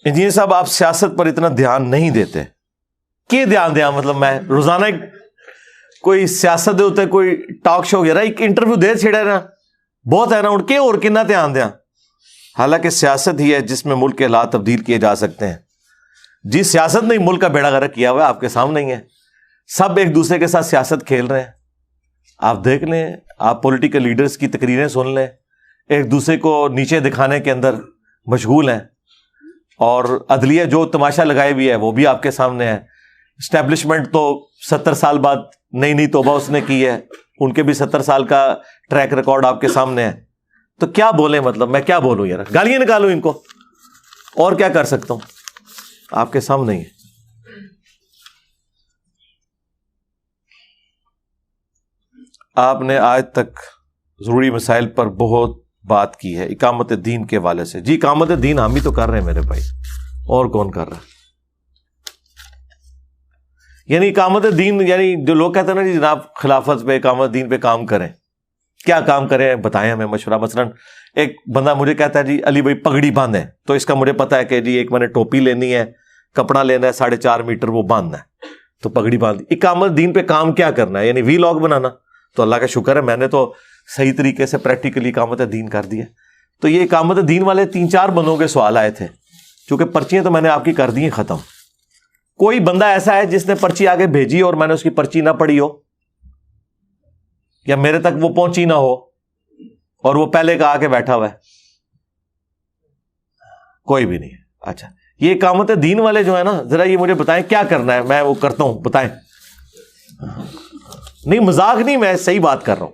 Engineer صاحب آپ سیاست پر اتنا دھیان نہیں دیتے, کی دھیان دیا؟ مطلب میں روزانہ کوئی سیاست دے ہوتے کوئی ٹاک شو وغیرہ ایک انٹرویو دے چھڑے نا بہت ہے نا ان کے, اور کتنا دھیان دیا؟ حالانکہ سیاست ہی ہے جس میں ملک کے حالات تبدیل کیے جا سکتے ہیں. جی سیاست نے ملک کا بیڑا غرق کیا ہوا ہے, آپ کے سامنے ہی ہے. سب ایک دوسرے کے ساتھ سیاست کھیل رہے ہیں. آپ دیکھ لیں, آپ پولیٹیکل لیڈرز کی تقریریں سن لیں, ایک دوسرے کو نیچے دکھانے کے اندر مشغول ہیں. اور عدلیہ جو تماشا لگائے ہوئی ہے وہ بھی آپ کے سامنے ہے. اسٹیبلشمنٹ تو 70 سال بعد نئی نئی توبہ اس نے کی ہے, ان کے بھی 70 سال کا ٹریک ریکارڈ آپ کے سامنے ہے. تو کیا بولیں؟ مطلب میں کیا بولوں یار, گالیاں نکالوں ان کو, اور کیا کر سکتا ہوں؟ آپ کے سامنے ہی ہے. آپ نے آج تک ضروری مسائل پر بہت بات کی ہے اقامت دین کے حوالے سے. جی اقامت دین ہم ہی تو کر رہے ہیں میرے بھائی, اور کون کر رہا ہے؟ یعنی اقامت دین, یعنی جو لوگ کہتے ہیں نا جی جناب خلافت پہ اقامت دین پہ کام کریں, کیا کام کریں بتائیں ہمیں مشورہ. مثلا ایک بندہ مجھے کہتا ہے جی علی بھائی پگڑی باندھیں, تو اس کا مجھے پتا ہے کہ جی ایک میں نے ٹوپی لینی ہے, کپڑا لینا ہے 4.5 میٹر, وہ باندھنا ہے, تو پگڑی باندھ. اقامت دین پہ کام کیا کرنا ہے؟ یعنی وی لاگ بنانا. تو اللہ کا شکر ہے میں نے تو صحیح طریقے سے پریکٹیکلی اقامت دین کر دیا. تو یہ اقامت دین والے 3-4 بندوں کے سوال آئے تھے, چونکہ پرچیاں تو میں نے آپ کی کر دی ہیں ختم. کوئی بندہ ایسا ہے جس نے پرچی آگے بھیجی اور میں نے اس کی پرچی نہ پڑھی ہو, یا میرے تک وہ پہنچی نہ ہو, اور وہ پہلے کا آ کے بیٹھا ہوا ہے؟ کوئی بھی نہیں ہے. اچھا یہ اقامت دین والے جو ہے نا, ذرا یہ مجھے بتائیں کیا کرنا ہے, میں وہ کرتا ہوں, بتائیں. نہیں مذاق نہیں, میں صحیح بات کر رہا ہوں.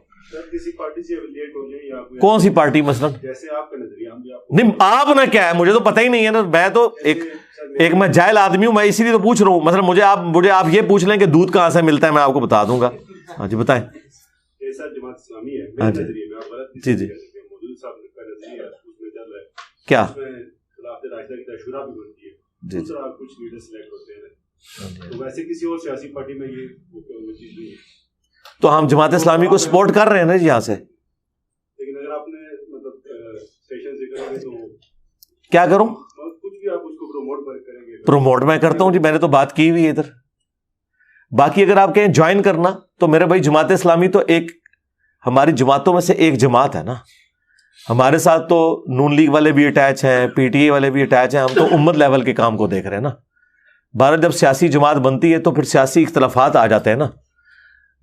کسی پارٹی سے افیلیٹ ہو جائے یا کون سی پارٹی مثلا؟ جیسے آپ کا نظریہ. نہیں آپ نہ کیا ہے, مجھے تو پتہ ہی نہیں ہے نا, میں تو ایک میں جاہل آدمی ہوں, میں اسی لیے تو پوچھ رہا ہوں. مثلا مجھے آپ یہ پوچھ لیں کہ دودھ کہاں سے ملتا ہے, میں آپ کو بتا دوں گا. ہاں جی بتائیں. جیسا جماعت اسلامی ہے میرے نظریے میں, آپ غلط جی جی مودودی صاحب کا نظریہ اس میں چل رہا ہے کیا خلافت راشدہ کی تشورہ بھی بنتی ہے, جی دوسرا کچھ لیڈر سلیکٹ ہوتے ہیں, تو ویسے کسی اور سیاسی پارٹی میں یہ چیز نہیں ہے. تو ہم جماعت اسلامی کو سپورٹ کر رہے ہیں نا جی یہاں سے, لیکن اگر آپ نے مطلب اسٹیشن سے کریں گے تو کیا کروں؟ کچھ بھی آپ اس کو پروموٹ کریں گے. پروموٹ میں کرتا ہوں جی, میں نے تو بات کی ہوئی ہے ادھر. باقی اگر آپ کہیں جوائن کرنا تو میرے بھائی جماعت اسلامی تو ایک ہماری جماعتوں میں سے ایک جماعت ہے نا. ہمارے ساتھ تو نون لیگ والے بھی اٹیچ ہیں, پی ٹی اے والے بھی اٹیچ ہیں, ہم تو امت لیول کے کام کو دیکھ رہے ہیں نا. بھارت جب سیاسی جماعت بنتی ہے تو پھر سیاسی اختلافات آ جاتے ہیں نا.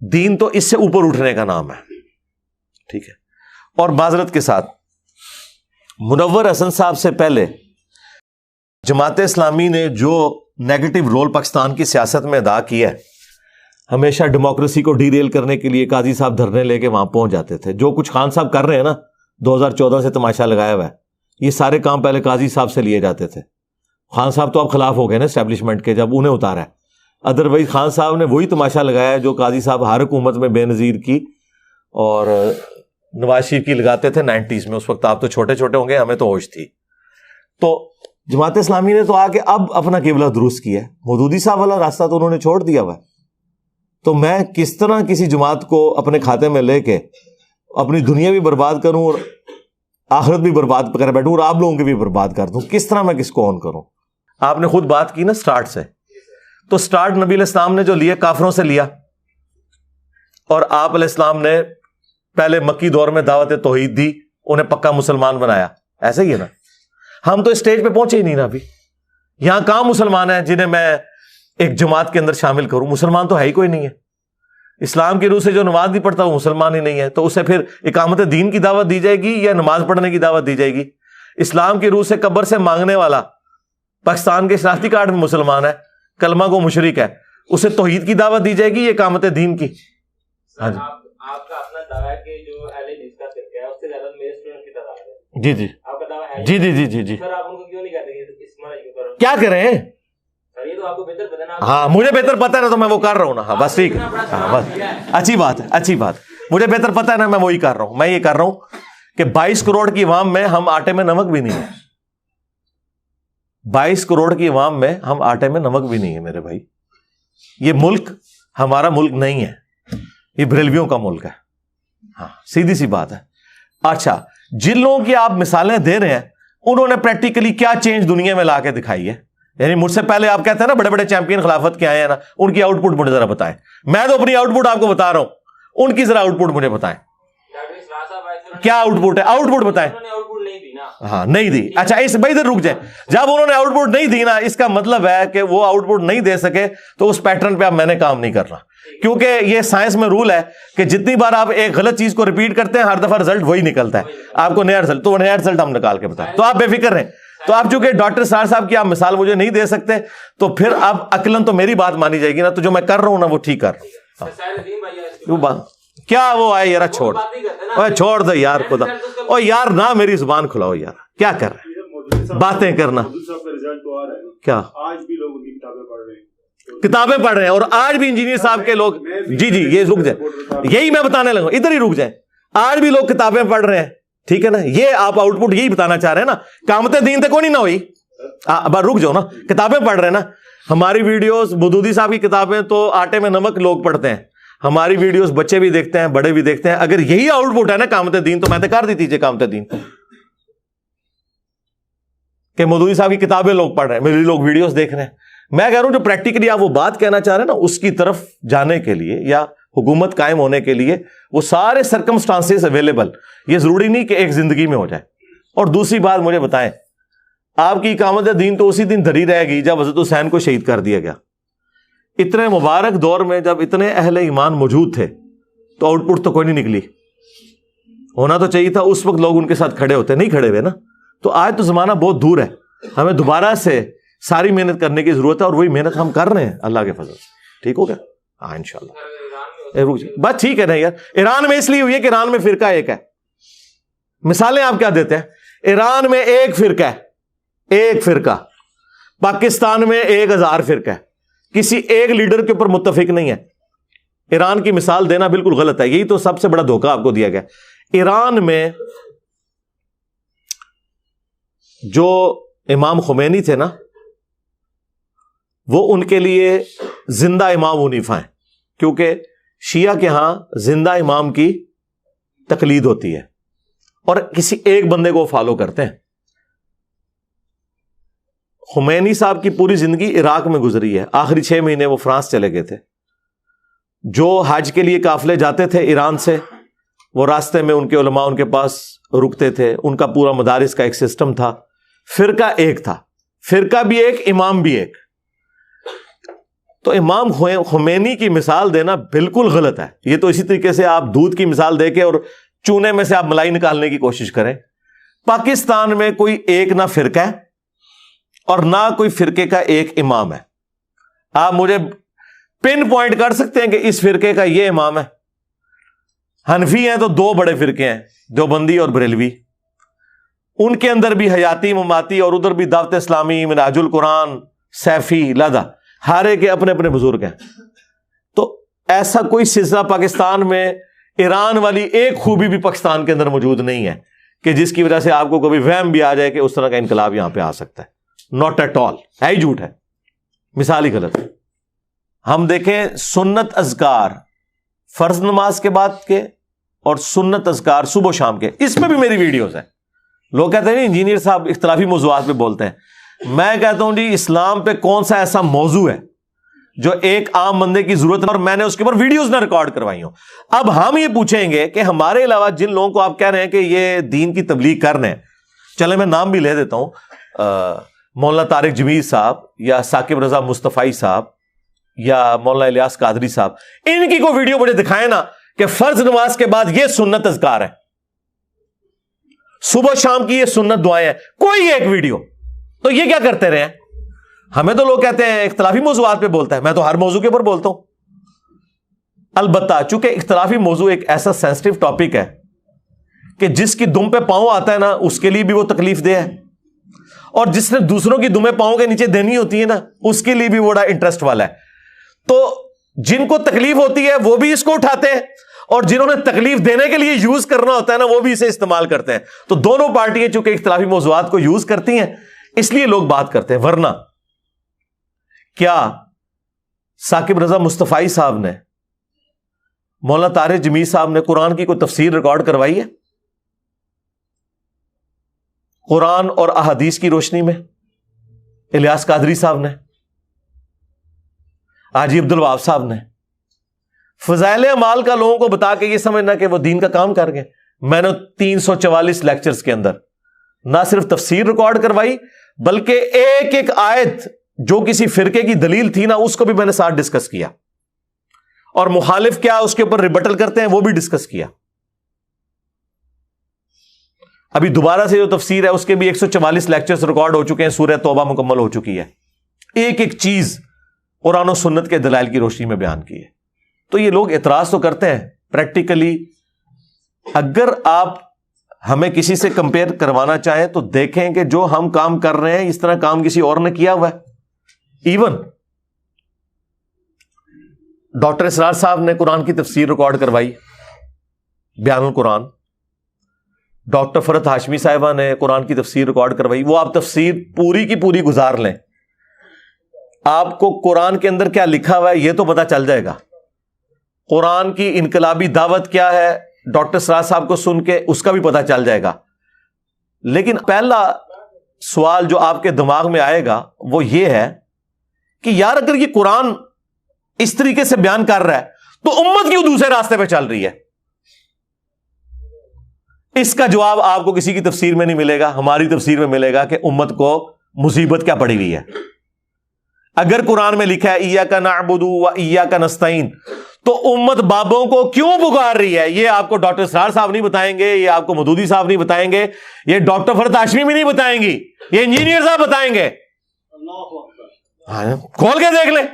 دین تو اس سے اوپر اٹھنے کا نام ہے, ٹھیک ہے. اور معذرت کے ساتھ منور حسن صاحب سے پہلے جماعت اسلامی نے جو نیگیٹو رول پاکستان کی سیاست میں ادا کیا ہے, ہمیشہ ڈیموکریسی کو ڈی ریل کرنے کے لیے قاضی صاحب دھرنے لے کے وہاں پہنچ جاتے تھے. جو کچھ خان صاحب کر رہے ہیں نا 2014 سے تماشا لگایا ہوا ہے, یہ سارے کام پہلے قاضی صاحب سے لیے جاتے تھے. خان صاحب تو اب خلاف ہو گئے نا اسٹیبلشمنٹ کے, جب انہیں اتارا ہے. ادروائز خان صاحب نے وہی تماشا لگایا ہے جو قاضی صاحب ہر حکومت میں بے نظیر کی اور نواز شریف کی لگاتے تھے 90s میں. اس وقت آپ تو چھوٹے چھوٹے ہوں گے, ہمیں تو ہوش تھی. تو جماعت اسلامی نے تو آ کے اب اپنا قبلہ درست کیا ہے. مودودی صاحب والا راستہ تو انہوں نے چھوڑ دیا ہوا ہے. تو میں کس طرح کسی جماعت کو اپنے کھاتے میں لے کے اپنی دنیا بھی برباد کروں اور آخرت بھی برباد کر بیٹھوں اور آپ لوگوں کی بھی برباد کر دوں؟ کس طرح میں کس کو آن کروں؟ آپ نے خود بات کی نا سٹارٹ سے, تو سٹارٹ نبی علیہ السلام نے جو لیا کافروں سے لیا, اور آپ علیہ السلام نے پہلے مکی دور میں دعوت توحید دی, انہیں پکا مسلمان بنایا. ایسا ہی ہے نا. ہم تو اسٹیج پہ پہنچے ہی نہیں نا ابھی. یہاں کہاں مسلمان ہیں جنہیں میں ایک جماعت کے اندر شامل کروں؟ مسلمان تو ہے ہی کوئی نہیں ہے. اسلام کی روح سے جو نماز نہیں پڑھتا وہ مسلمان ہی نہیں ہے. تو اسے پھر اقامت دین کی دعوت دی جائے گی یا نماز پڑھنے کی دعوت دی جائے گی؟ اسلام کی روح سے قبر سے مانگنے والا پاکستان کے شناختی کارڈ میں مسلمان ہے, کلمہ کو مشرک ہے, اسے توحید کی دعوت دی جائے گی یا اقامت دین کی؟ ہاں جی آپ کا اپنا دعویٰ ہے کہ جو اہل حدیث کا فرقہ ہے اس سے زیادہ میرے اسٹوڈنٹ کی تعداد ہے. جی جی آپ کا دعویٰ ہے. جی جی جی جی جی سر آپ ان کو کیوں نہیں کہتے کہ اس مرحلے کیوں کرو؟ کیا کریں؟ سر یہ تو آپ کو بہتر پتہ نا. ہاں مجھے بہتر پتہ ہے نا, تو میں وہ کر رہا ہوں نا. ہاں بس ٹھیک ہے, ہاں بس اچھی بات ہے, اچھی بات. مجھے بہتر پتہ ہے نا, میں وہی کر رہا ہوں. میں یہ کر رہا ہوں کہ 22 کروڑ کی عوام میں ہم آٹے میں نمک بھی نہیں ہے. 22 کروڑ کی عوام میں ہم آٹے میں نمک بھی نہیں ہے میرے بھائی. یہ ملک ہمارا ملک نہیں ہے, یہ بریلویوں کا ملک ہے. ہاں سیدھی سی بات ہے. اچھا جن لوگوں کی آپ مثالیں دے رہے ہیں انہوں نے پریکٹیکلی کیا چینج دنیا میں لا کے دکھائی ہے. یعنی مجھ سے پہلے آپ کہتے ہیں نا بڑے بڑے چیمپئن خلافت کے آئے ہیں نا, ان کی آؤٹ پٹ مجھے ذرا بتائیں. میں تو اپنی آؤٹ پٹ آپ کو بتا رہا ہوں, ان کی ذرا آؤٹ پٹ مجھے بتائیں, کیا آؤٹ پٹ ہے, آؤٹ پٹ بتائیں. ہاں نہیں دی. اچھا اس بھائی ادھر رک جائیں. جب انہوں نے آؤٹ پٹ نہیں دی نا, اس کا مطلب ہے کہ وہ آؤٹ پٹ نہیں دے سکے, تو اس پیٹرن پہ اب میں نے کام نہیں کرنا, کیونکہ یہ سائنس میں رول ہے کہ جتنی بار آپ ایک غلط چیز کو ریپیٹ کرتے ہیں ہر دفعہ رزلٹ وہی نکلتا ہے. آپ کو نیا رزلٹ, تو نیا رزلٹ ہم نکال کے بتائیں. تو آپ بے فکر رہیں. تو آپ چونکہ ڈاکٹر سار صاحب کی آپ مثال مجھے نہیں دے سکتے, تو پھر اب عقلاً تو میری بات مانی جائے گی نا, تو جو میں کر رہا ہوں نا وہ ٹھیک کر رہا ہوں. کیا وہ آئے یار, چھوڑ دو یار خدا, او یار نہ میری زبان کھلاؤ یار, کیا کر رہے ہیں باتیں کرنا. کیا کتابیں پڑھ رہے ہیں, اور آج بھی انجینئر صاحب کے لوگ, جی یہ رک جائیں, یہی میں بتانے لگا, ادھر ہی رک جائیں. آج بھی لوگ کتابیں پڑھ رہے ہیں, ٹھیک ہے نا, یہ آپ آؤٹ پٹ یہی بتانا چاہ رہے ہیں نا, قامت دین تک نہیں نہ ہوئی. رک جاؤ نا, کتابیں پڑھ رہے ہیں نا. ہماری ویڈیوز مودودی صاحب کی کتابیں تو آٹے میں نمک لوگ پڑھتے ہیں, ہماری ویڈیوز بچے بھی دیکھتے ہیں, بڑے بھی دیکھتے ہیں. اگر یہی آؤٹ پٹ ہے نا قامت دین, تو میں تو کر دی تھی قامت دین کہ مودودی صاحب کی کتابیں لوگ پڑھ رہے ہیں, میری لوگ ویڈیوز دیکھ رہے ہیں. میں کہہ رہا ہوں جو پریکٹیکلی آپ وہ بات کہنا چاہ رہے ہیں نا, اس کی طرف جانے کے لیے یا حکومت قائم ہونے کے لیے وہ سارے سرکمسٹانسز اویلیبل. یہ ضروری نہیں کہ ایک زندگی میں ہو جائے. اور دوسری بات مجھے بتائیں, آپ کی اقامت دین تو اسی دن دھری رہے گی جب حضرت حسین کو شہید کر دیا گیا. اتنے مبارک دور میں جب اتنے اہل ایمان موجود تھے, تو آؤٹ پٹ تو کوئی نہیں نکلی. ہونا تو چاہیے تھا اس وقت لوگ ان کے ساتھ کھڑے ہوتے, نہیں کھڑے ہوئے نا. تو آج تو زمانہ بہت دور ہے, ہمیں دوبارہ سے ساری محنت کرنے کی ضرورت ہے, اور وہی محنت ہم کر رہے ہیں اللہ کے فضل سے. ٹھیک ہو گیا؟ ہاں انشاءاللہ. بات ٹھیک ہے نا یار. ایران میں اس لیے ہوئی ہے کہ ایران میں فرقہ ایک ہے. مثالیں آپ کیا دیتے ہیں, ایران میں ایک فرقہ ہے, ایک فرقہ. پاکستان میں 1000 فرقہ ہے, کسی ایک لیڈر کے اوپر متفق نہیں ہے. ایران کی مثال دینا بالکل غلط ہے, یہی تو سب سے بڑا دھوکہ آپ کو دیا گیا. ایران میں جو امام خمینی تھے نا, وہ ان کے لیے زندہ امام حنیفہ ہیں, کیونکہ شیعہ کے ہاں زندہ امام کی تقلید ہوتی ہے, اور کسی ایک بندے کو فالو کرتے ہیں. خمینی صاحب کی پوری زندگی عراق میں گزری ہے, آخری 6 مہینے وہ فرانس چلے گئے تھے. جو حج کے لیے قافلے جاتے تھے ایران سے, وہ راستے میں ان کے علماء ان کے پاس رکتے تھے. ان کا پورا مدارس کا ایک سسٹم تھا. فرقہ ایک تھا, فرقہ بھی ایک, امام بھی ایک. تو امام خمینی کی مثال دینا بالکل غلط ہے. یہ تو اسی طریقے سے آپ دودھ کی مثال دے کے اور چونے میں سے آپ ملائی نکالنے کی کوشش کریں. پاکستان میں کوئی ایک نہ فرقہ ہے اور نہ کوئی فرقے کا ایک امام ہے. آپ مجھے پن پوائنٹ کر سکتے ہیں کہ اس فرقے کا یہ امام ہے. حنفی ہیں تو 2 بڑے فرقے ہیں, دیوبندی اور بریلوی. ان کے اندر بھی حیاتی مماتی, اور ادھر بھی دعوت اسلامی, منہاج القرآن, سیفی, لدہ, ہر ایک کے اپنے اپنے بزرگ ہیں. تو ایسا کوئی سلسلہ پاکستان میں, ایران والی ایک خوبی بھی پاکستان کے اندر موجود نہیں ہے کہ جس کی وجہ سے آپ کو کبھی وہم بھی آ جائے کہ اس طرح کا انقلاب یہاں پہ آ سکتا ہے. ناٹ ایٹ آل, ہے ہی جھوٹ ہے, مثال ہی غلط ہے. ہم دیکھیں سنت اذکار فرض نماز کے بعد کے, اور سنت اذکار صبح و شام کے, اس میں بھی میری ویڈیوز ہیں. لوگ کہتے ہیں انجینئر صاحب اختلافی موضوعات پہ بولتے ہیں. میں کہتا ہوں جی اسلام پہ کون سا ایسا موضوع ہے جو ایک عام بندے کی ضرورت ہے اور میں نے اس کے اوپر ویڈیوز نہ ریکارڈ کروائی ہوں. اب ہم یہ پوچھیں گے کہ ہمارے علاوہ جن لوگوں کو آپ کہہ رہے ہیں کہ یہ دین کی تبلیغ کر رہے ہیں, چلے میں نام بھی لے دیتا ہوں, مولانا طارق جمیل صاحب یا ثاقب رضا مصطفی صاحب یا مولانا الیاس قادری صاحب, ان کی کوئی ویڈیو مجھے دکھائے نا کہ فرض نماز کے بعد یہ سنت اذکار ہے, صبح شام کی یہ سنت دعائیں ہیں, کوئی ایک ویڈیو. تو یہ کیا کرتے رہے ہیں؟ ہمیں تو لوگ کہتے ہیں اختلافی موضوعات پہ بولتا ہے, میں تو ہر موضوع کے اوپر بولتا ہوں. البتہ چونکہ اختلافی موضوع ایک ایسا سینسٹیو ٹاپک ہے کہ جس کی دم پہ پاؤں آتا ہے نا, اس کے لیے بھی وہ تکلیف دہ ہے, اور جس نے دوسروں کی دمیں پاؤں کے نیچے دینی ہوتی ہے نا, اس کے لیے بھی بڑا انٹرسٹ والا ہے. تو جن کو تکلیف ہوتی ہے وہ بھی اس کو اٹھاتے ہیں, اور جنہوں نے تکلیف دینے کے لیے یوز کرنا ہوتا ہے نا, وہ بھی اسے استعمال کرتے ہیں. تو دونوں پارٹیاں چونکہ اختلافی موضوعات کو یوز کرتی ہیں, اس لیے لوگ بات کرتے ہیں. ورنہ کیا ثاقب رضا مصطفی صاحب نے, مولانا طارق جمیل صاحب نے قرآن کی کوئی تفسیر ریکارڈ کروائی ہے؟ قرآن اور احادیث کی روشنی میں الیاس قادری صاحب نے، حاجی عبد الوہاب صاحب نے فضائل اعمال کا لوگوں کو بتا کے یہ سمجھنا کہ وہ دین کا کام کر گئے. میں نے 344 لیکچرز کے اندر نہ صرف تفسیر ریکارڈ کروائی بلکہ ایک ایک آیت جو کسی فرقے کی دلیل تھی نا اس کو بھی میں نے ساتھ ڈسکس کیا، اور مخالف کیا اس کے اوپر ریبٹل کرتے ہیں وہ بھی ڈسکس کیا. ابھی دوبارہ سے جو تفسیر ہے اس کے بھی 144 لیکچرز ریکارڈ ہو چکے ہیں، سورہ توبہ مکمل ہو چکی ہے، ایک ایک چیز قرآن و سنت کے دلائل کی روشنی میں بیان کی ہے. تو یہ لوگ اعتراض تو کرتے ہیں پریکٹیکلی. اگر آپ ہمیں کسی سے کمپیئر کروانا چاہیں تو دیکھیں کہ جو ہم کام کر رہے ہیں اس طرح کام کسی اور نے کیا ہوا ہے. ایون ڈاکٹر اسرار صاحب نے قرآن کی تفسیر ریکارڈ کروائی، بیان القرآن. ڈاکٹر فرحت ہاشمی صاحبہ نے قرآن کی تفسیر ریکارڈ کروائی. وہ آپ تفسیر پوری کی پوری گزار لیں، آپ کو قرآن کے اندر کیا لکھا ہوا ہے یہ تو پتا چل جائے گا. قرآن کی انقلابی دعوت کیا ہے ڈاکٹر اسرار صاحب کو سن کے اس کا بھی پتا چل جائے گا. لیکن پہلا سوال جو آپ کے دماغ میں آئے گا وہ یہ ہے کہ یار اگر یہ قرآن اس طریقے سے بیان کر رہا ہے تو امت کیوں دوسرے راستے پہ چل رہی ہے؟ اس کا جواب آپ کو کسی کی تفسیر میں نہیں ملے گا، ہماری تفسیر میں ملے گا کہ امت کو مصیبت کیا پڑی ہوئی ہے. اگر قرآن میں لکھا ہے ایاک نعبد و ایاک نستعین تو امت بابوں کو کیوں پکار رہی ہے یہ آپ کو ڈاکٹر اسرار صاحب نہیں بتائیں گے، یہ آپ کو مودودی صاحب نہیں بتائیں گے، یہ ڈاکٹر فرحت ہاشمی بھی نہیں بتائیں گی، یہ انجینئر صاحب بتائیں گے. کھول کے دیکھ لیں،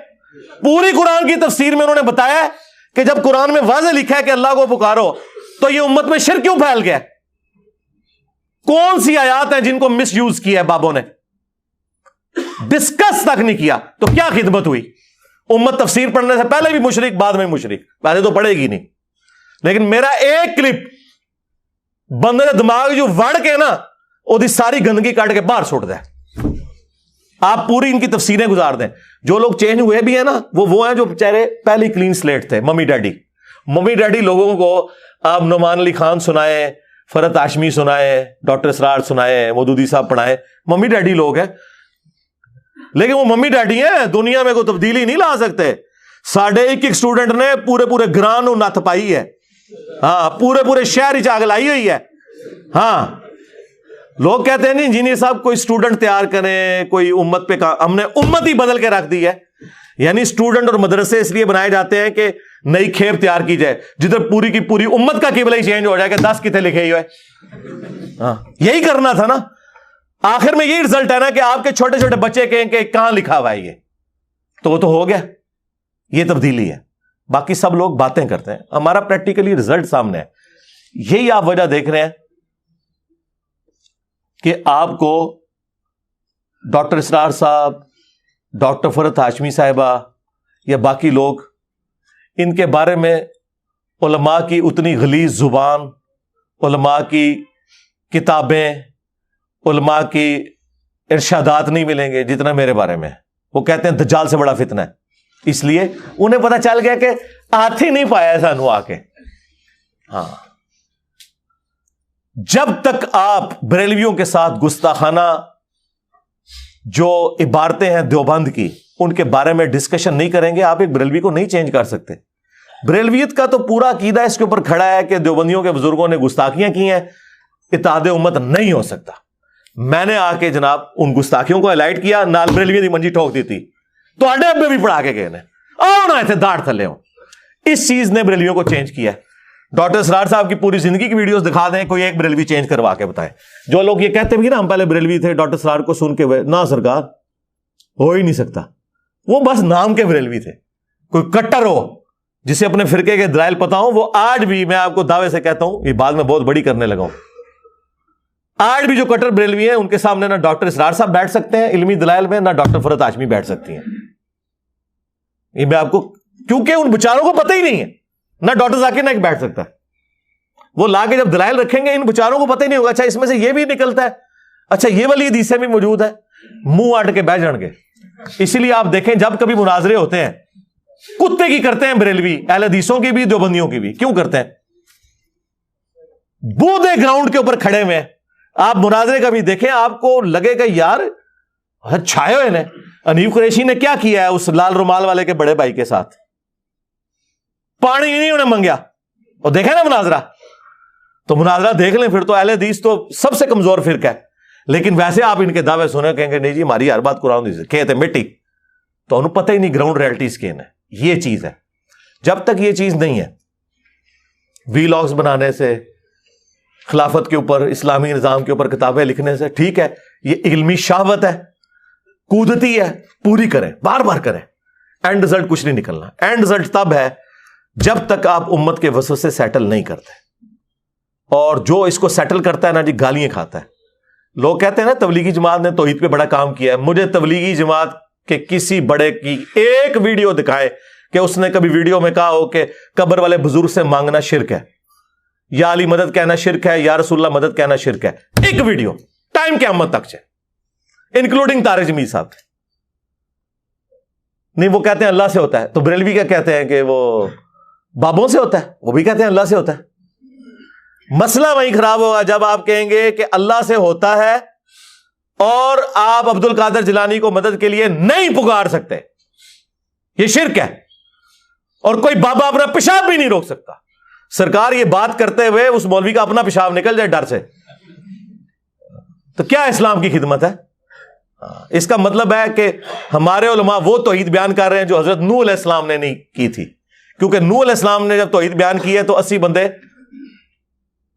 پوری قرآن کی تفسیر میں انہوں نے بتایا کہ جب قرآن میں واضح لکھا ہے کہ اللہ کو پکارو تو یہ امت میں شرک کیوں پھیل گیا؟ کون سی آیات ہیں جن کو مس یوز کیا ہے بابوں نے؟ ڈسکس تک نہیں کیا تو کیا خدمت ہوئی؟ امت تفسیر پڑھنے سے پہلے بھی مشرک، بعد میں مشرک، پہلے تو پڑھے گی نہیں. لیکن میرا ایک کلپ بندے نے دماغ جو وڑ کے نا وہ ساری گندگی کاٹ کے باہر چھوڑ دے. آپ پوری ان کی تفسیریں گزار دیں. جو لوگ چینج ہوئے بھی ہیں نا وہ ہیں جو بیچارے پہلے کلین سلیٹ تھے. ممی ڈیڈی لوگوں کو آپ نعمان علی خان سنائے، فرحت ہاشمی سنائے، ڈاکٹر اسرار سنائے، مودودی صاحب پڑھائے، ممی ڈیڈی لوگ ہیں. لیکن وہ ممی ڈیڈی ہیں، دنیا میں کوئی تبدیلی نہیں لا سکتے. ساڑھے ایک اسٹوڈنٹ نے پورے گران و نت پائی ہے. ہاں، پورے شہر آگ لائی ہوئی ہے. ہاں، لوگ کہتے ہیں نہیں انجینئر صاحب کوئی اسٹوڈنٹ تیار کریں، کوئی امت پہ ہم نے امت ہی بدل کے رکھ دی ہے. یعنی اسٹوڈنٹ اور مدرسے اس لیے بنائے جاتے ہیں کہ نئی کھیپ تیار کی جائے جدھر پوری کی پوری امت کا قبلہ ہی چینج ہو جائے کہ 10 کتنے لکھے ہی ہوئے. ہاں، یہی کرنا تھا نا. آخر میں یہی رزلٹ ہے نا کہ آپ کے چھوٹے چھوٹے بچے کہیں کہ کہاں لکھا ہوا ہے یہ، تو وہ تو ہو گیا. یہ تبدیلی ہے. باقی سب لوگ باتیں کرتے ہیں، ہمارا پریکٹیکلی رزلٹ سامنے ہے. یہی آپ وجہ دیکھ رہے ہیں کہ آپ کو ڈاکٹر اسرار صاحب، ڈاکٹر فرحت ہاشمی صاحبہ یا باقی لوگ ان کے بارے میں علماء کی اتنی غلیظ زبان، علماء کی کتابیں، علماء کی ارشادات نہیں ملیں گے جتنا میرے بارے میں. وہ کہتے ہیں دجال سے بڑا فتنہ ہے، اس لیے انہیں پتا چل گیا کہ ہاتھ ہی نہیں پایا سانو آ کے. ہاں، جب تک آپ بریلویوں کے ساتھ گستاخانہ جو عبارتیں ہیں دیوبند کی ان کے بارے میں ڈسکشن نہیں کریں گے آپ ایک بریلوی کو نہیں چینج کر سکتے. بریلویت کا تو پورا عقیدہ اس کے اوپر کھڑا ہے کہ دیوبندیوں کے بزرگوں نے گستاخیاں کی ہیں، اتحاد امت نہیں ہو سکتا. میں نے آ کے جناب ان گستاخیوں کو ہائلائٹ کیا، نال بریلوی دی منجی ٹھوک دی تھی تو اڈے ابے بھی پڑھا کے گئے نے آؤ نہ تھے داڑھ تھلے ہوں. اس چیز نے بریلویوں کو چینج کیا. ڈاکٹر اسرار صاحب کی پوری زندگی کی ویڈیوز دکھا دیں، کوئی ایک بریلوی چینج کروا کے بتائے. جو لوگ یہ کہتے بھی نا ہم پہلے بریلوی تھے ڈاکٹر اسرار کو سن کے ہوئے، نہ سرکار ہو ہی نہیں سکتا. وہ بس نام کے بریلوی تھے. کوئی کٹر ہو جسے اپنے فرقے کے دلائل پتا ہوں، وہ آج بھی میں آپ کو دعوے سے کہتا ہوں، یہ بات میں بہت بڑی کرنے لگا ہوں، آج بھی جو کٹر بریلوی ہیں ان کے سامنے نہ ڈاکٹر اسرار صاحب بیٹھ سکتے ہیں علمی دلائل میں، نہ ڈاکٹر فرحت ہاشمی بیٹھ سکتی ہیں. یہ میں آپ کو، کیونکہ ان بچاروں کو پتہ ہی نہیں ہے، نہ ڈاکٹر ذاکر نائک بیٹھ سکتا. وہ لا کے جب دلائل رکھیں گے ان بچاروں کو پتہ ہی نہیں ہوگا اچھا اس میں سے یہ بھی نکلتا ہے، اچھا یہ والی حدیثیں بھی موجود ہے، منہ اٹ کے بیٹھ جان گے. اسی لیے آپ دیکھیں جب کبھی مناظرے ہوتے ہیں کتے کی کرتے ہیں بریلوی، اہل حدیثوں کی بھی دیوبندیوں کی بھی. کیوں کرتے ہیں؟ بودے گراؤنڈ کے اوپر کھڑے ہوئے ہیں، آپ مناظرے کا بھی دیکھیں, آپ کو لگے گا یار چھائے ہوئے نے. انیف قریشی نے کیا کیا ہے اس لال رومال والے کے بڑے بھائی کے ساتھ؟ پانی نہیں انہیں منگیا. اور دیکھیں نا مناظرہ, تو مناظرہ دیکھ لیں پھر. تو اہل حدیث تو سب سے کمزور فرقہ ہے, لیکن ویسے آپ ان کے دعوے سنیں کہیں گے نہیں جی ہماری ہر بات قرآن حدیث کہتے مٹی. تو انہوں پتہ ہی نہیں گراؤنڈ ریئلٹیز کیا ہے. یہ چیز ہے, جب تک یہ چیز نہیں ہے, وی لاگز بنانے سے, خلافت کے اوپر, اسلامی نظام کے اوپر کتابیں لکھنے سے, ٹھیک ہے یہ علمی شہوت ہے, کودتی ہے, پوری کریں, بار بار کریں, اینڈ رزلٹ کچھ نہیں نکلنا. اینڈ رزلٹ تب ہے جب تک آپ امت کے وسوسے سیٹل نہیں کرتے. اور جو اس کو سیٹل کرتا ہے نا جی گالیاں کھاتا ہے. لوگ کہتے ہیں نا تبلیغی جماعت نے توحید پہ بڑا کام کیا ہے. مجھے تبلیغی جماعت کے کسی بڑے کی ایک ویڈیو دکھائے کہ اس نے کبھی ویڈیو میں کہا ہو کہ قبر والے بزرگ سے مانگنا شرک ہے, یا علی مدد کہنا شرک ہے, یا رسول اللہ مدد کہنا شرک ہے. ایک ویڈیو ٹائم قیامت تک چے, انکلوڈنگ طارق جمیل صاحب. نہیں وہ کہتے ہیں اللہ سے ہوتا ہے. تو بریلوی کیا کہتے ہیں کہ وہ بابوں سے ہوتا ہے, وہ بھی کہتے ہیں اللہ سے ہوتا ہے. مسئلہ وہیں خراب ہوگا جب آپ کہیں گے کہ اللہ سے ہوتا ہے اور آپ عبد القادر جیلانی کو مدد کے لیے نہیں پکار سکتے. یہ شرک ہے. اور کوئی بابا اپنا پیشاب بھی نہیں روک سکتا. سرکار یہ بات کرتے ہوئے اس مولوی کا اپنا پیشاب نکل جائے ڈر سے, تو کیا اسلام کی خدمت ہے؟ اس کا مطلب ہے کہ ہمارے علماء وہ توحید بیان کر رہے ہیں جو حضرت نوح علیہ السلام نے نہیں کی تھی. کیونکہ نوح علیہ السلام نے جب توحید بیان کی ہے تو 80 بندے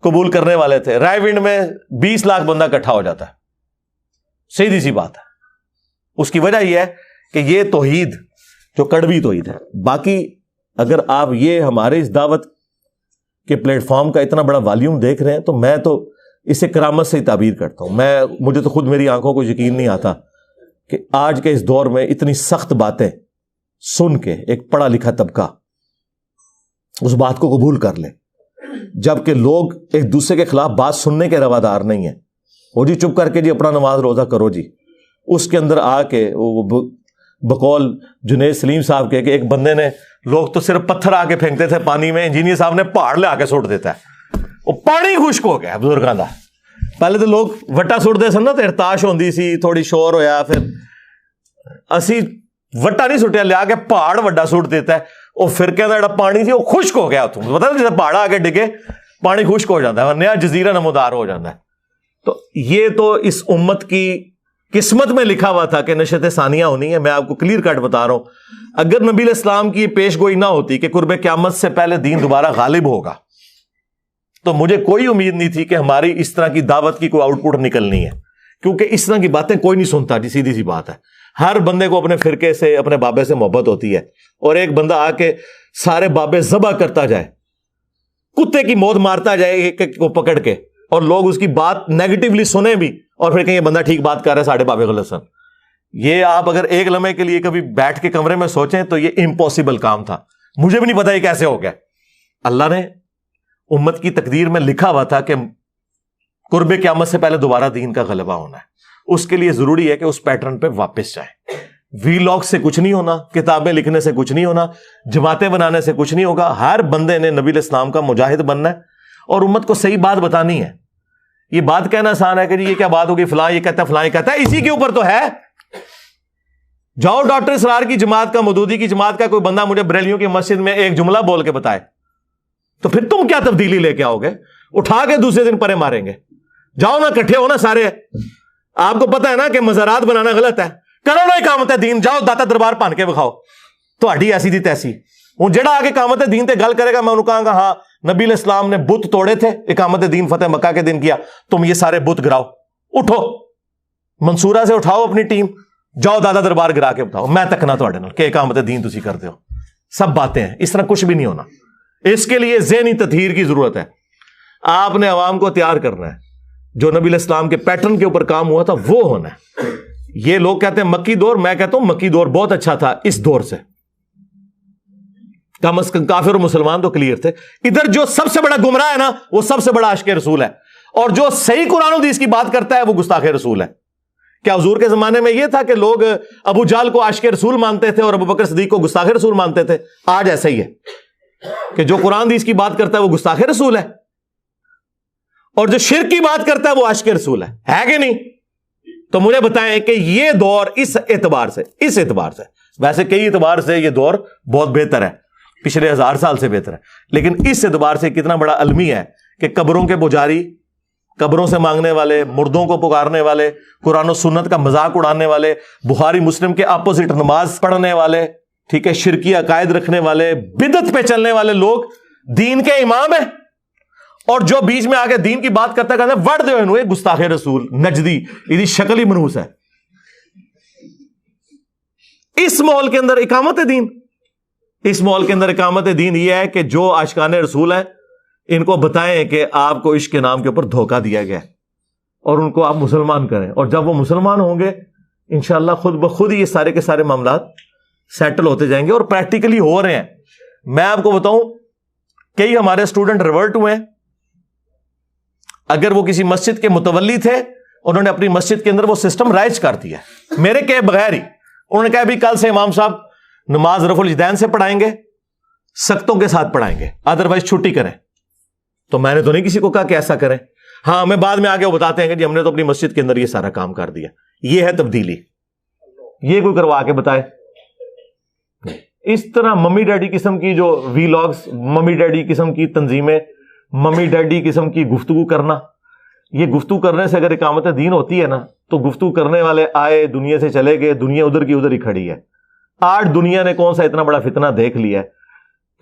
قبول کرنے والے تھے. رائے ونڈ میں 20 لاکھ بندہ اکٹھا ہو جاتا ہے. سیدھی سی بات ہے. اس کی وجہ یہ ہے کہ یہ توحید جو کڑوی توحید ہے. باقی اگر آپ یہ ہمارے اس دعوت کے پلیٹ فارم کا اتنا بڑا والیوم دیکھ رہے ہیں تو میں تو اسے کرامت سے ہی تعبیر کرتا ہوں. مجھے تو خود میری آنکھوں کو یقین نہیں آتا کہ آج کے اس دور میں اتنی سخت باتیں سن کے ایک پڑھا لکھا طبقہ اس بات کو قبول کر لے, جبکہ لوگ ایک دوسرے کے خلاف بات سننے کے روادار نہیں ہیں. وہ جی چپ کر کے جی اپنا نماز روزہ کرو جی. اس کے اندر آ کے بقول جنید سلیم صاحب کے کہ ایک بندے نے, لوگ تو صرف پتھر آ کے پھینکتے تھے پانی میں, انجینئر صاحب نے پہاڑ لے آ کے سوٹ دیتا ہے. وہ پانی خشک ہو گیا بزرگاں دا. پہلے تو لوگ وٹا سٹتے سن نا تو ارتاش ہوندی سی, تھوڑی شور ہویا, پھر اسی وٹا نہیں سٹیا, لیا کے پہاڑ وڈا سٹ دیتا ہے. وہ فرقے کا جڑا پانی سی وہ خشک ہو گیا اتوں, پتا نہیں جیسے پہاڑ آ کے ڈگے پانی خشک ہو جاتا ہے, نیا جزیرہ نمودار ہو جاتا ہے. تو یہ تو اس امت کی قسمت میں لکھا ہوا تھا کہ نشت ثانیہ ہونی ہے. میں آپ کو کلیئر کٹ بتا رہا ہوں, اگر نبی علیہ السلام کی پیش گوئی نہ ہوتی کہ قرب قیامت سے پہلے دین دوبارہ غالب ہوگا, تو مجھے کوئی امید نہیں تھی کہ ہماری اس طرح کی دعوت کی کوئی آؤٹ پٹ نکلنی ہے. کیونکہ اس طرح کی باتیں کوئی نہیں سنتا جی, سیدھی سی بات ہے. ہر بندے کو اپنے فرقے سے, اپنے بابے سے محبت ہوتی ہے, اور ایک بندہ آ کے سارے بابے ذبح کرتا جائے, کتے کی موت مارتا جائے ایک ایک کو پکڑ کے, اور لوگ اس کی بات نیگیٹیولی سنیں بھی اور پھر کہیں یہ بندہ ٹھیک بات کر رہا ہے, ساڑھے بابے غلط سن. یہ آپ اگر ایک لمحے کے لیے کبھی بیٹھ کے کمرے میں سوچیں تو یہ امپاسبل کام تھا. مجھے بھی نہیں پتا یہ کیسے ہو گیا. اللہ نے امت کی تقدیر میں لکھا ہوا تھا کہ قرب قیامت سے پہلے دوبارہ دین کا غلبہ ہونا ہے. اس کے لیے ضروری ہے کہ اس پیٹرن پہ واپس جائیں. وی لاگ سے کچھ نہیں ہونا, کتابیں لکھنے سے کچھ نہیں ہونا, جماعتیں بنانے سے کچھ نہیں ہوگا. ہر بندے نے نبی علیہ السلام کا مجاہد بننا ہے اور امت کو صحیح بات بتانی ہے. یہ بات کہنا آسان ہے کہ جی یہ کیا بات ہوگی, فلاں یہ کہتا ہے, فلاں یہ کہتا ہے, اسی کے اوپر تو ہے. جاؤ ڈاکٹر اسرار کی جماعت کا, مودودی کی جماعت کا کوئی بندہ مجھے بریلیوں کی مسجد میں ایک جملہ بول کے بتائے, تو پھر تم کیا تبدیلی لے کے آؤ گے؟ اٹھا کے دوسرے دن پرے ماریں گے. جاؤ نا, کٹھے ہو نا سارے. آپ کو پتا ہے نا کہ مزارات بنانا غلط ہے, کرو نا اقامت دین, جاؤ داتا دربار پان کے بکھاؤ. تو ہڈی ایسی دی تیسی. ہوں جڑا آگے اقامت دین تے گل کرے گا, میں انہوں کہاں گا ہاں نبی علیہ السلام نے بت توڑے تھے, اقامت دین فتح مکہ کے دن کیا, تم یہ سارے بت گراؤ. اٹھو, منصورہ سے اٹھاؤ اپنی ٹیم, جاؤ دادا دربار گرا کے بتاؤ, میں تکنا تو کہ اقامت دین تسی کرتے ہو. سب باتیں ہیں, اس طرح کچھ بھی نہیں ہونا. اس کے لیے ذہنی تطہیر کی ضرورت ہے. آپ نے عوام کو تیار کرنا ہے. جو نبی علیہ السلام کے پیٹرن کے اوپر کام ہوا تھا وہ ہونا ہے. یہ لوگ کہتے ہیں مکی دور, میں کہتا ہوں مکی دور بہت اچھا تھا اس دور سے. کم از کم کافر اور مسلمان تو کلیئر تھے. ادھر جو سب سے بڑا گمراہ ہے نا, وہ سب سے بڑا عاشق رسول ہے, اور جو صحیح قرآن و حدیث کی بات کرتا ہے وہ گستاخ رسول ہے. کیا حضور کے زمانے میں یہ تھا کہ لوگ ابو جہل کو عاشق رسول مانتے تھے اور ابو بکر صدیق کو گستاخ رسول مانتے تھے؟ آج ایسا ہی ہے کہ جو قرآن حدیث کی بات کرتا ہے وہ گستاخ رسول ہے, اور جو شرک کی بات کرتا ہے وہ عاشق رسول ہے کہ نہیں؟ تو مجھے بتائیں کہ یہ دور اس اعتبار سے ویسے کئی اعتبار سے یہ دور بہت بہتر ہے، پچھلے 1000 سال سے بہتر ہے، لیکن اس اعتبار سے کتنا بڑا المی ہے کہ قبروں کے پجاری، قبروں سے مانگنے والے، مردوں کو پکارنے والے، قرآن و سنت کا مذاق اڑانے والے، بخاری مسلم کے اپوزٹ نماز پڑھنے والے، ٹھیک ہے، شرکی عقائد رکھنے والے، بدعت پہ چلنے والے لوگ دین کے امام ہیں، اور جو بیچ میں آ کے دین کی بات کرتا کہتا ہے وڑ دے گستاخ رسول نجدی، یہ شکل ہی منحوس ہے۔ اس ماحول کے اندر اقامت دین، اس ماحول کے اندر اقامت دین یہ ہے کہ جو عاشقان رسول ہیں ان کو بتائیں کہ آپ کو عشق کے نام کے اوپر دھوکہ دیا گیا ہے، اور ان کو آپ مسلمان کریں، اور جب وہ مسلمان ہوں گے انشاءاللہ خود بخود ہی یہ سارے کے سارے معاملات سیٹل ہوتے جائیں گے، اور پریکٹیکلی ہو رہے ہیں۔ میں آپ کو بتاؤں، کئی ہمارے اسٹوڈنٹ ریورٹ ہوئے ہیں، اگر وہ کسی مسجد کے متولی تھے انہوں نے اپنی مسجد کے اندر وہ سسٹم رائج کر دیا میرے کہے بغیر ہی، انہوں نے کہا بھی کل سے امام صاحب نماز رفع الیدین سے پڑھائیں گے، سختوں کے ساتھ پڑھائیں گے، ادروائز چھٹی کریں۔ تو میں نے تو نہیں کسی کو کہا کہ ایسا کریں، ہاں ہمیں بعد میں آگے وہ بتاتے ہیں کہ جی ہم نے تو اپنی مسجد کے اندر یہ سارا کام کر دیا۔ یہ ہے تبدیلی، یہ کوئی کروا کے بتائے؟ اس طرح ممی ڈیڈی قسم کی جو ویلاگز، ممی ڈیڈی قسم کی تنظیمیں، ممی ڈیڈی قسم کی گفتگو کرنا، یہ گفتگو کرنے سے اگر اقامت دین ہوتی ہے نا تو گفتگو کرنے والے آئے دنیا سے چلے گئے، دنیا ادھر کی ادھر ہی کھڑی ہے۔ آج دنیا نے کون سا اتنا بڑا فتنہ دیکھ لیا ہے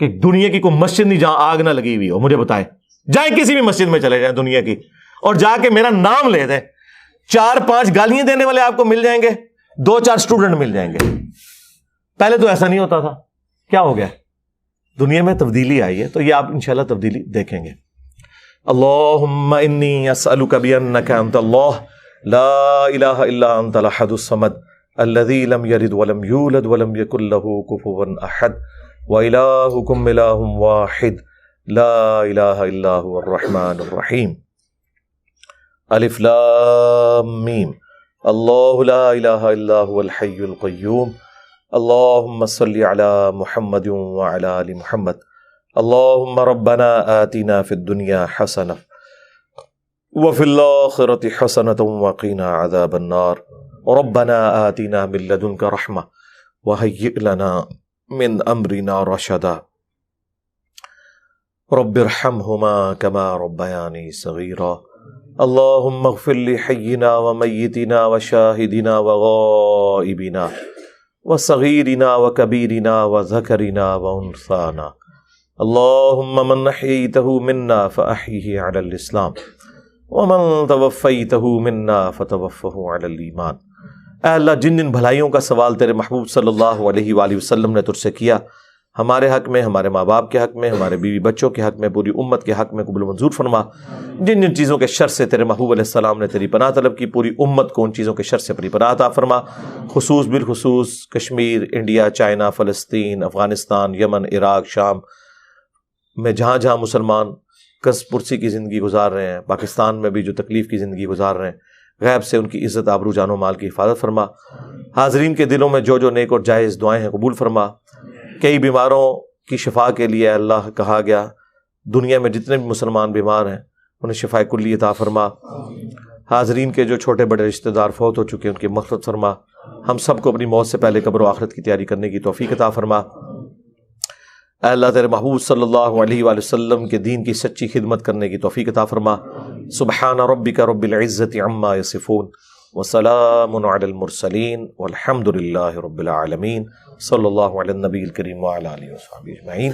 کہ دنیا کی کوئی مسجد نہیں جہاں آگ نہ لگی ہوئی ہو، مجھے بتائیں، جائیں کسی بھی مسجد میں چلے جائیں دنیا کی اور جا کے میرا نام لے دیں، 4-5 گالیاں دینے والے آپ کو مل جائیں گے، 2-4 اسٹوڈنٹ مل جائیں گے۔ پہلے تو ایسا نہیں ہوتا تھا، کیا ہو گیا؟ دنیا میں تبدیلی آئی ہے، تو یہ آپ انشاءاللہ تبدیلی دیکھیں گے۔ اللہم انی اسألک بانک انت اللہ لا الہ الا انت الاحد الصمد الذی لم یلد ولم یولد ولم یکن لہ کفوا احد وإلہکم الہ واحد لا الہ الا هو الرحمن الرحیم۔ الف لام میم اللہ لا الہ الا هو الحی القیوم اللہم صلی علی محمد وعلی آل محمد اللہم ربنا آتنا فی الدنیا حسنہ وفی الآخرۃ حسنۃ وقنا عذاب النار ربنا آتنا من لدنک رحمہ وہیئ لنا من امرنا رشدا رب ارحمہما کما ربیانی صغیرا اللہم اغفر لحینا ومیتنا وشاہدنا وغائبنا وصغیرنا وکبیرنا وذکرنا وانثانا اللہم من احییتہ منا فاحیہ علی الاسلام ومن توفیتہ منا فتوفہ علی الایمان۔ اے اللہ، جن جن بھلائیوں کا سوال تیرے محبوب صلی اللہ علیہ وآلہ وسلم نے تجھ سے کیا، ہمارے حق میں، ہمارے ماں باپ کے حق میں، ہمارے بیوی بچوں کے حق میں، پوری امت کے حق میں قبول منظور فرما۔ جن جن چیزوں کے شر سے تیرے محبوب علیہ السلام نے تیری پناہ طلب کی، پوری امت کو ان چیزوں کے شر سے اپنی پناہ عطا فرما، خصوص بالخصوص کشمیر، انڈیا، چائنا، فلسطین، افغانستان، یمن، عراق، شام میں جہاں جہاں مسلمان کس پرسی کی زندگی گزار رہے ہیں، پاکستان میں بھی جو تکلیف کی زندگی گزار رہے ہیں، غیب سے ان کی عزت، آبرو، جان و مال کی حفاظت فرما۔ حاضرین کے دلوں میں جو جو نیک اور جائز دعائیں ہیں قبول فرما۔ کئی بیماروں کی شفا کے لیے اللہ کہا گیا، دنیا میں جتنے بھی مسلمان بیمار ہیں انہیں شفا کلی عطا فرما۔ حاضرین کے جو چھوٹے بڑے رشتہ دار فوت ہو چکے ہیں ان کی مغفرت فرما۔ ہم سب کو اپنی موت سے پہلے قبر و آخرت کی تیاری کرنے کی توفیق عطا فرما۔ اے اللہ، تیرے محبوب صلی اللہ علیہ وآلہ وسلم کے دین کی سچی خدمت کرنے کی توفیق عطا فرما۔ سبحان ربک رب العزت عما یصفون وسلام علی المرسلین والحمد للہ رب العالمین۔ صلی اللہ علی النبی الکریم وعلی آلہ وصحبہ اجمعین۔